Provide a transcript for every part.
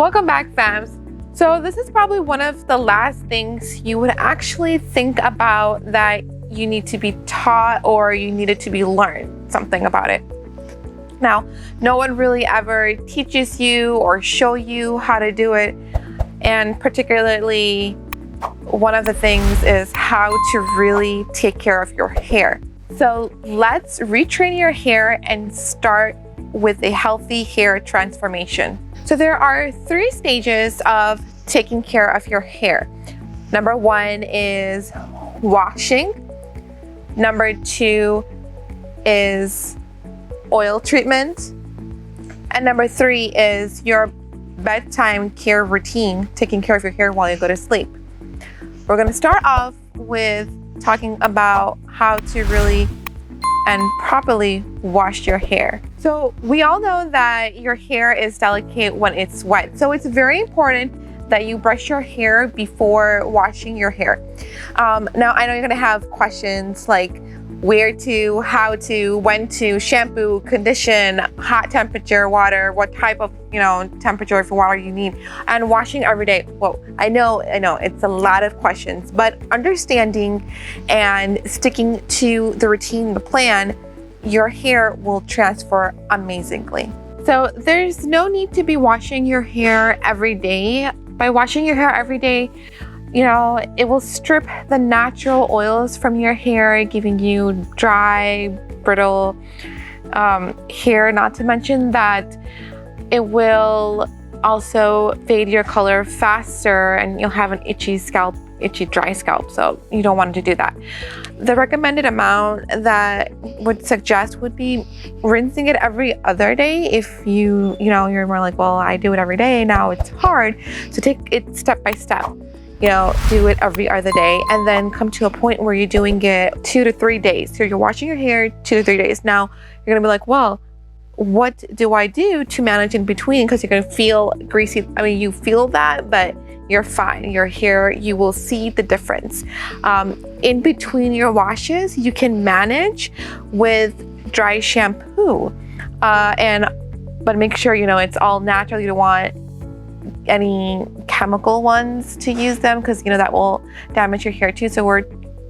Welcome back, fams. So this is probably one of the last things you would actually think about that you need to be taught or you needed to be learned something about it. Now, no one really ever teaches you or show you how to do it. And particularly, one of the things is how to really take care of your hair. So let's retrain your hair and start with a healthy hair transformation. So there are 3 stages of taking care of your hair. Number 1 is washing. Number 2 is oil treatment. And number 3 is your bedtime care routine, taking care of your hair while you go to sleep. We're going to start off with talking about how to really and properly wash your hair. So we all know that your hair is delicate when it's wet. So it's very important that you brush your hair before washing your hair. Now I know you're gonna have questions like where to, how to, when to shampoo, condition, hot temperature water, what type of temperature for water you need, and washing every day. Well, I know it's a lot of questions, but understanding and sticking to the routine, the plan, your hair will transfer amazingly. So there's no need to be washing your hair every day. By washing your hair every day, it will strip the natural oils from your hair, giving you dry, brittle hair. Not to mention that it will also fade your color faster and you'll have an itchy, dry scalp. So you don't want to do that. The recommended amount that would suggest would be rinsing it every other day. If you're more like, well, I do it every day, now it's hard. So take it step by step. Do it every other day and then come to a point where you're doing it 2 to 3 days. So you're washing your hair 2 to 3 days. Now you're gonna be like, well, what do I do to manage in between? Because you're gonna feel greasy. I mean, you feel that, but you're fine. Your hair, you will see the difference. In between your washes, you can manage with dry shampoo. But make sure, it's all natural. You don't want any chemical ones to use them because that will damage your hair too. So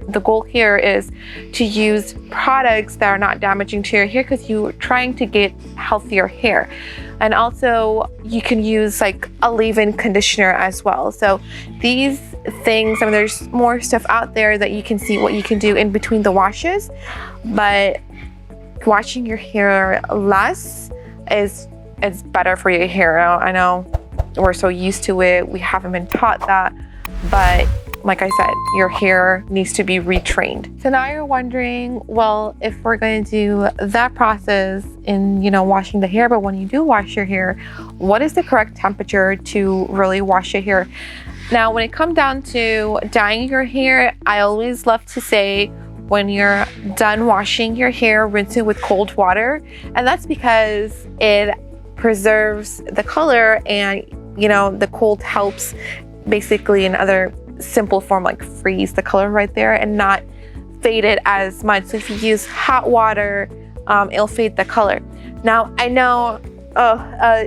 the goal here is to use products that are not damaging to your hair because you're trying to get healthier hair. And also you can use like a leave-in conditioner as well. So these things, there's more stuff out there that you can see what you can do in between the washes, but washing your hair less is better for your hair. I know we're so used to it, we haven't been taught that, but like I said, your hair needs to be retrained. So now you're wondering, well, if we're going to do that process in, washing the hair, but when you do wash your hair, what is the correct temperature to really wash your hair? Now, when it comes down to dyeing your hair, I always love to say, when you're done washing your hair, rinse it with cold water. And that's because it preserves the color and, the cold helps basically in other simple form like freeze the color right there and not fade it as much. So if you use hot water, it'll fade the color. Now I know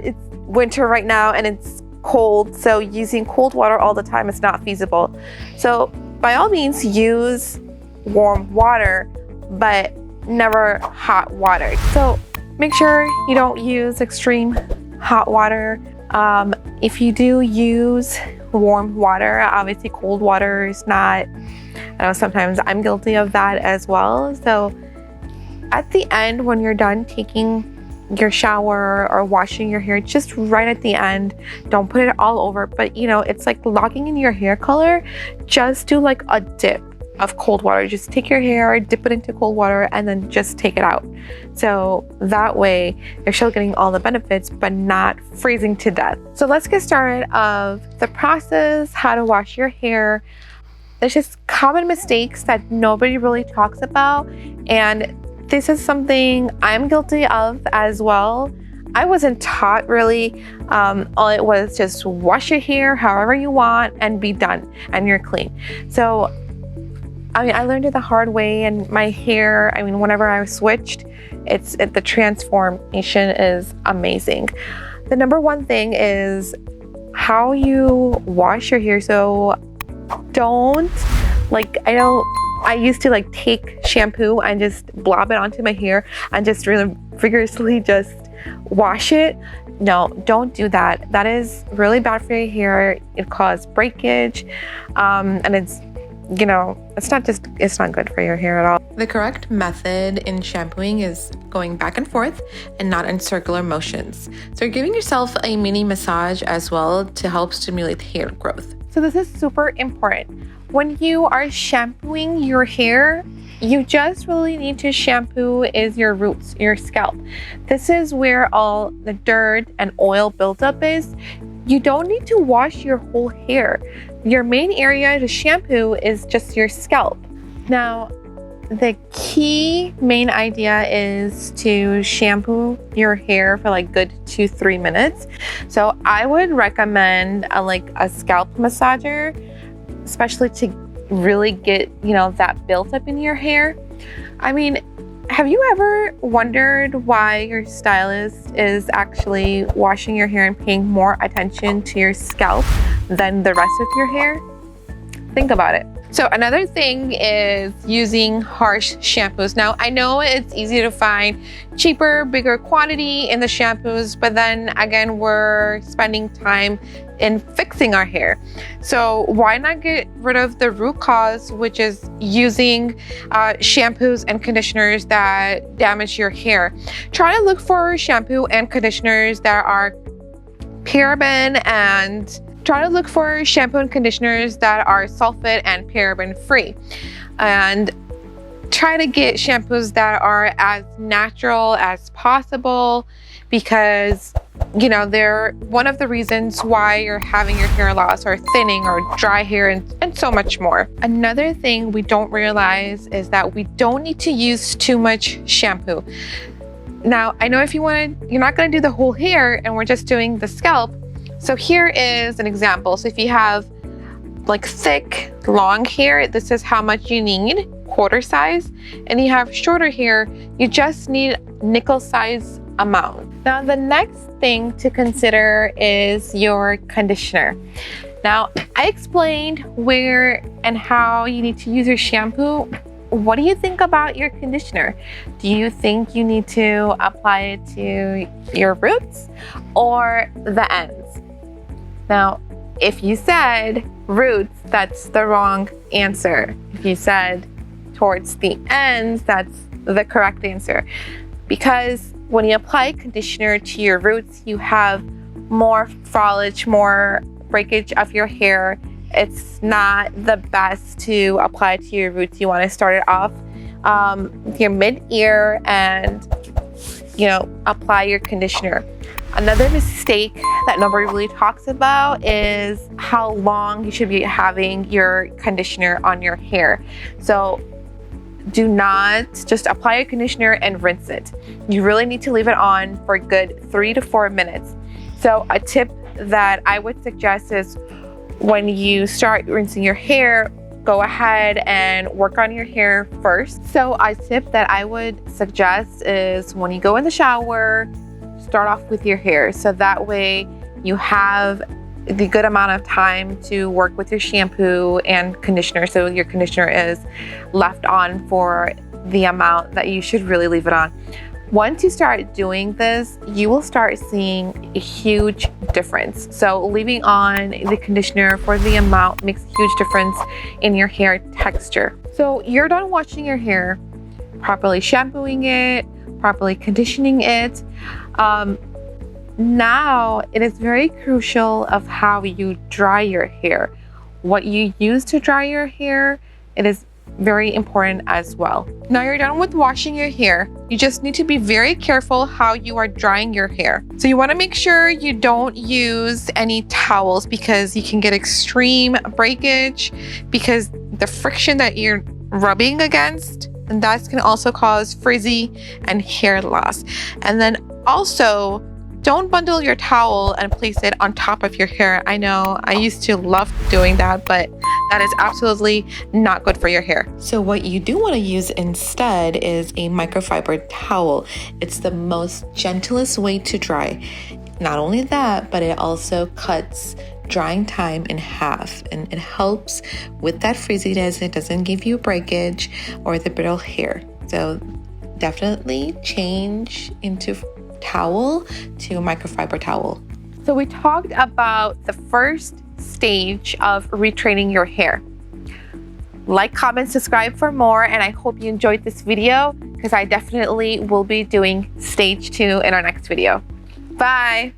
it's winter right now and it's cold, so using cold water all the time is not feasible. So by all means use warm water, but never hot water. So make sure you don't use extreme hot water. If you do use warm water, obviously cold water is not, I know sometimes I'm guilty of that as well. So at the end, when you're done taking your shower or washing your hair, just right at the end, don't put it all over, but it's like locking in your hair color. Just do like a dip of cold water. Just take your hair, dip it into cold water, and then just take it out. So that way you're still getting all the benefits, but not freezing to death. So let's get started of the process, how to wash your hair. There's just common mistakes that nobody really talks about. And this is something I'm guilty of as well. I wasn't taught really. All it was just wash your hair however you want and be done and you're clean. So I learned it the hard way, and my hair, whenever I switched, the transformation is amazing. The number one thing is how you wash your hair. So don't, like, I used to like take shampoo and just blob it onto my hair and just really vigorously just wash it. No, don't do that. That is really bad for your hair. It causes breakage, and it's not good for your hair at all. The correct method in shampooing is going back and forth and not in circular motions. So you're giving yourself a mini massage as well to help stimulate hair growth. So this is super important. When you are shampooing your hair, you just really need to shampoo is your roots, your scalp. This is where all the dirt and oil buildup is. You don't need to wash your whole hair. Your main area to shampoo is just your scalp. Now, the key main idea is to shampoo your hair for like good 2-3 minutes. So I would recommend a scalp massager, especially to really get, that built up in your hair. I mean, have you ever wondered why your stylist is actually washing your hair and paying more attention to your scalp than the rest of your hair? Think about it. So another thing is using harsh shampoos. Now, I know it's easy to find cheaper, bigger quantity in the shampoos, but then again, we're spending time in fixing our hair. So why not get rid of the root cause, which is using shampoos and conditioners that damage your hair? Try to look for shampoo and conditioners that are paraben and sulfate and paraben free. And try to get shampoos that are as natural as possible, because they're one of the reasons why you're having your hair loss or thinning or dry hair and so much more. Another thing we don't realize is that we don't need to use too much shampoo. Now, I know if you're not going to do the whole hair and we're just doing the scalp. So here is an example. So if you have like thick, long hair, this is how much you need, quarter size. And you have shorter hair, you just need nickel size amount. Now, the next thing to consider is your conditioner. Now, I explained where and how you need to use your shampoo. What do you think about your conditioner? Do you think you need to apply it to your roots or the ends? Now, if you said roots, that's the wrong answer. If you said towards the ends, that's the correct answer. Because when you apply conditioner to your roots, you have more foliage, more breakage of your hair. It's not the best to apply to your roots. You want to start it off your mid-ear and apply your conditioner. Another mistake that nobody really talks about is how long you should be having your conditioner on your hair. So do not just apply a conditioner and rinse it. You really need to leave it on for a good 3 to 4 minutes. So a tip that I would suggest is when you start rinsing your hair, go ahead and work on your hair first. So a tip that I would suggest is when you go in the shower, start off with your hair. So that way you have the good amount of time to work with your shampoo and conditioner. So your conditioner is left on for the amount that you should really leave it on. Once you start doing this, you will start seeing a huge difference. So leaving on the conditioner for the amount makes a huge difference in your hair texture. So you're done washing your hair, properly shampooing it, properly conditioning it. Now it is very crucial of how you dry your hair. What you use to dry your hair, it is very important as well. Now you're done with washing your hair. You just need to be very careful how you are drying your hair. So you want to make sure you don't use any towels, because you can get extreme breakage because the friction that you're rubbing against, and that can also cause frizzy and hair loss. And then also, don't bundle your towel and place it on top of your hair. I know I used to love doing that, but that is absolutely not good for your hair. So what you do want to use instead is a microfiber towel. It's the most gentlest way to dry. Not only that, but it also cuts drying time in half, and it helps with that frizziness. It doesn't give you breakage or the brittle hair. So definitely change into towel to microfiber towel. So we talked about the first stage of retraining your hair. Like, comment, subscribe for more, and I hope you enjoyed this video because I definitely will be doing stage 2 in our next video. Bye.